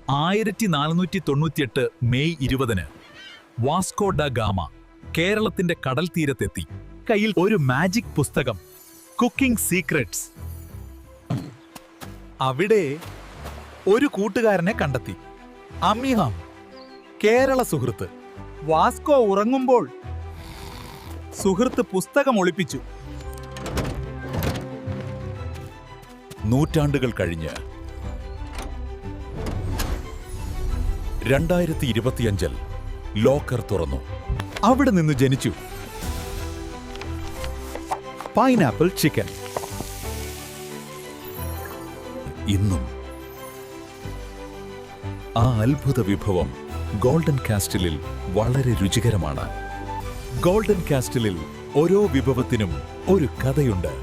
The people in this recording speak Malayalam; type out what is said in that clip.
1498 മെയ് 20-ന് വാസ്കോ ഡ ഗാമ കേരളത്തിന്റെ കടൽ തീരത്തെത്തി. കയ്യിൽ ഒരു മാജിക് പുസ്തകം, കുക്കിംഗ് സീക്രട്സ്. അവിടെ ഒരു കൂട്ടുകാരനെ കണ്ടെത്തി, അമിഹാം, കേരള സുഹൃത്ത്. വാസ്കോ ഉറങ്ങുമ്പോൾ സുഹൃത്ത് പുസ്തകം ഒളിപ്പിച്ചു. നൂറ്റാണ്ടുകൾ കഴിഞ്ഞ് 2025-ൽ ലോക്കർ തുറന്നു. അവിടെ നിന്ന് ജനിച്ചു പൈനാപ്പിൾ ചിക്കൻ. ഇന്നും ആ അത്ഭുത വിഭവം ഗോൾഡൻ കാസ്റ്റിലിൽ വളരെ രുചികരമാണ്. ഗോൾഡൻ കാസ്റ്റിലിൽ ഓരോ വിഭവത്തിനും ഒരു കഥയുണ്ട്.